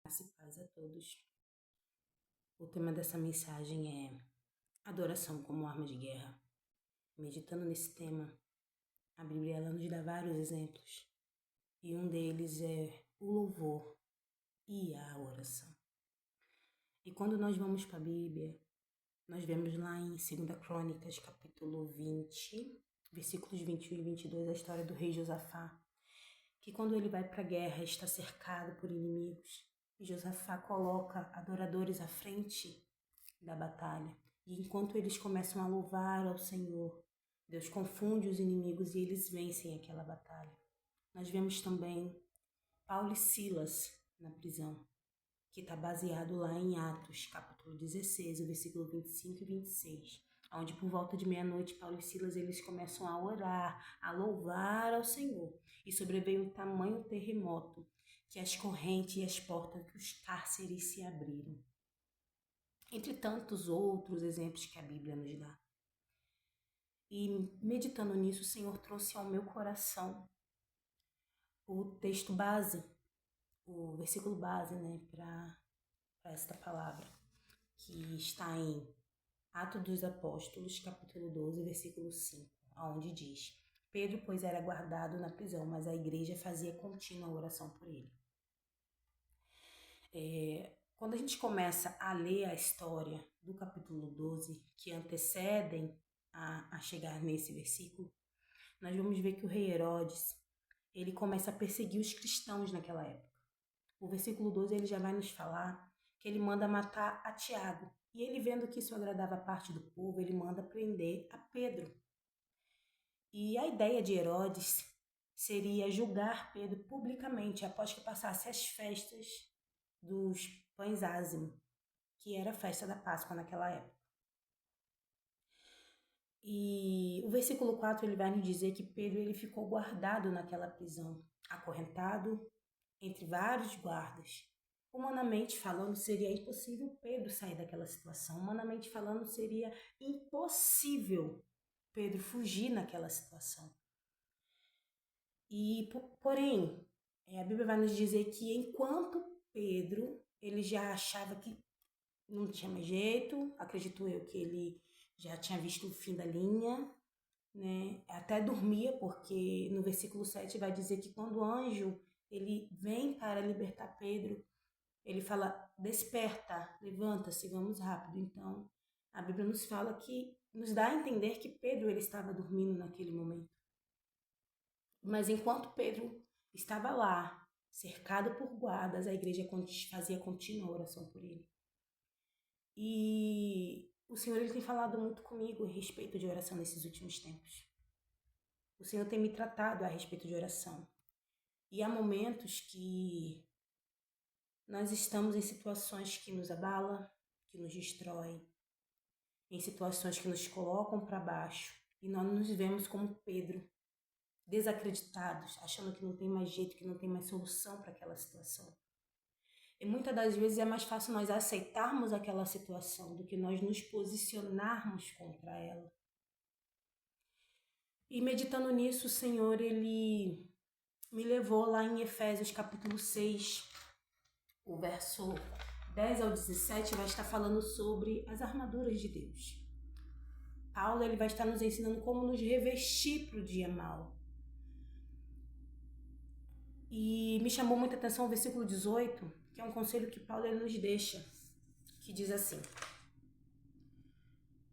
Graça e paz a todos. O tema dessa mensagem é adoração como arma de guerra. Meditando nesse tema, a Bíblia ela nos dá vários exemplos. E um deles é o louvor e a oração. E quando nós vamos para a Bíblia, nós vemos lá em 2 Crônicas, capítulo 20, versículos 21 e 22, a história do rei Josafá, que quando ele vai para a guerra está cercado por inimigos. E Josafá coloca adoradores à frente da batalha. E enquanto eles começam a louvar ao Senhor, Deus confunde os inimigos e eles vencem aquela batalha. Nós vemos também Paulo e Silas na prisão, que está baseado lá em Atos, capítulo 16, o versículo 25 e 26, onde por volta de meia-noite Paulo e Silas eles começam a orar, a louvar ao Senhor. E sobreveio um tamanho terremoto que as correntes e as portas dos cárceres se abriram. Entre tantos outros exemplos que a Bíblia nos dá. E meditando nisso, o Senhor trouxe ao meu coração o texto base, o versículo base, para esta palavra, que está em Atos dos Apóstolos, capítulo 12, versículo 5, onde diz: Pedro, pois, era guardado na prisão, mas a igreja fazia contínua oração por ele. Quando a gente começa a ler a história do capítulo 12, que antecedem a chegar nesse versículo, nós vamos ver que o rei Herodes, ele começa a perseguir os cristãos naquela época. O versículo 12 ele já vai nos falar que ele manda matar a Tiago. E ele, vendo que isso agradava a parte do povo, ele manda prender a Pedro. E a ideia de Herodes seria julgar Pedro publicamente após que passasse as festas dos pães ázimos, que era a festa da Páscoa naquela época. E o versículo 4 ele vai nos dizer que Pedro ele ficou guardado naquela prisão, acorrentado entre vários guardas. Humanamente falando, seria impossível Pedro sair daquela situação. Humanamente falando, seria impossível Pedro fugir naquela situação. E, porém, a Bíblia vai nos dizer que enquanto Pedro ele já achava que não tinha mais jeito, acredito eu que ele já tinha visto o fim da linha, né? Até dormia, porque no versículo 7 vai dizer que quando o anjo ele vem para libertar Pedro, ele fala: desperta, levanta-se, vamos rápido. Então, a Bíblia nos fala que, nos dá a entender que Pedro ele estava dormindo naquele momento. Mas enquanto Pedro estava lá, cercado por guardas, a igreja fazia contínua oração por ele. E o Senhor ele tem falado muito comigo a respeito de oração nesses últimos tempos. O Senhor tem me tratado a respeito de oração. E há momentos que nós estamos em situações que nos abalam, que nos destroem, em situações que nos colocam para baixo. E nós nos vemos como Pedro, desacreditados, achando que não tem mais jeito, que não tem mais solução para aquela situação. E muitas das vezes é mais fácil nós aceitarmos aquela situação do que nós nos posicionarmos contra ela. E meditando nisso, o Senhor, ele me levou lá em Efésios capítulo 6, o verso 10 ao 17 vai estar falando sobre as armaduras de Deus. Paulo ele vai estar nos ensinando como nos revestir para o dia mau. E me chamou muita atenção o versículo 18, que é um conselho que Paulo ele nos deixa, que diz assim: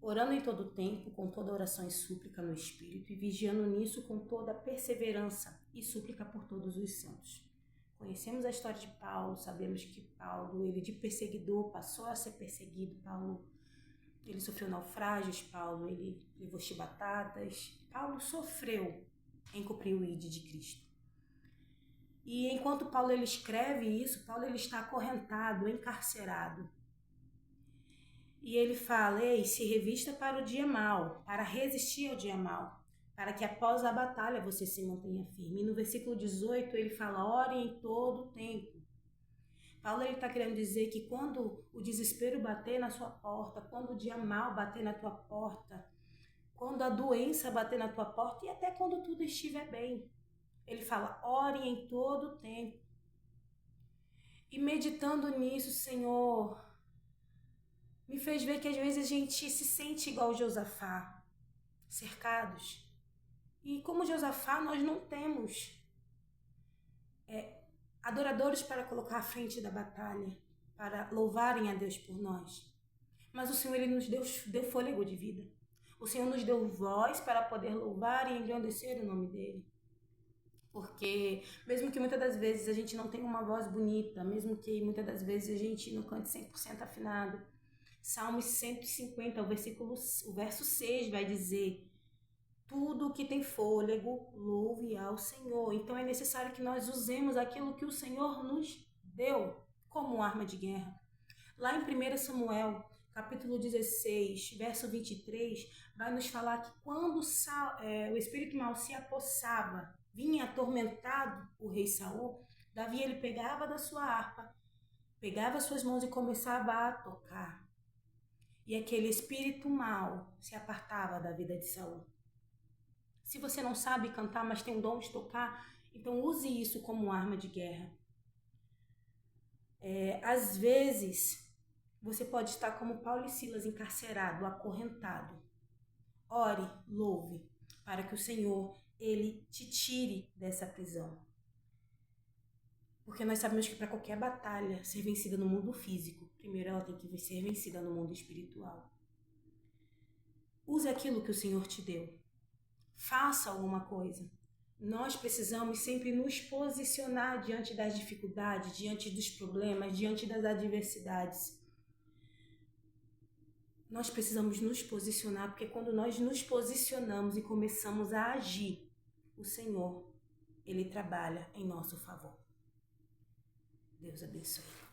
orando em todo tempo, com toda oração e súplica no Espírito, e vigiando nisso com toda perseverança e súplica por todos os santos. Conhecemos a história de Paulo, sabemos que Paulo, ele de perseguidor, passou a ser perseguido. Paulo, ele sofreu naufrágios, Paulo, ele levou chibatadas. Paulo sofreu em cumprir o ID de Cristo. E enquanto Paulo ele escreve isso, Paulo ele está acorrentado, encarcerado. E ele fala: ei, se revista para o dia mau, para resistir ao dia mau, para que após a batalha você se mantenha firme. E no versículo 18 ele fala: ore em todo o tempo. Paulo está querendo dizer que quando o desespero bater na sua porta, quando o dia mau bater na tua porta, quando a doença bater na tua porta e até quando tudo estiver bem, ele fala: ore em todo o tempo. E meditando nisso, Senhor, me fez ver que às vezes a gente se sente igual Josafá, cercados. E como Josafá, nós não temos adoradores para colocar à frente da batalha, para louvarem a Deus por nós. Mas o Senhor, Ele nos deu fôlego de vida. O Senhor nos deu voz para poder louvar e engrandecer o nome dEle. Porque mesmo que muitas das vezes a gente não tenha uma voz bonita, mesmo que muitas das vezes a gente não cante 100% afinado, Salmos 150, o verso 6 vai dizer: tudo que tem fôlego, louve ao Senhor. Então é necessário que nós usemos aquilo que o Senhor nos deu como arma de guerra. Lá em 1 Samuel, capítulo 16, verso 23, vai nos falar que quando o espírito mau se apossava, vinha atormentado o rei Saul, Davi ele pegava da sua harpa, pegava as suas mãos e começava a tocar. E aquele espírito mau se apartava da vida de Saul. Se você não sabe cantar, mas tem o dom de tocar, então use isso como arma de guerra. Às vezes, você pode estar como Paulo e Silas, encarcerado, acorrentado. Ore, louve, para que o Senhor, Ele te tire dessa prisão. Porque nós sabemos que para qualquer batalha ser vencida no mundo físico, primeiro ela tem que ser vencida no mundo espiritual. Use aquilo que o Senhor te deu. Faça alguma coisa. Nós precisamos sempre nos posicionar diante das dificuldades, diante dos problemas, diante das adversidades. Nós precisamos nos posicionar, porque quando nós nos posicionamos e começamos a agir, o Senhor, Ele trabalha em nosso favor. Deus abençoe.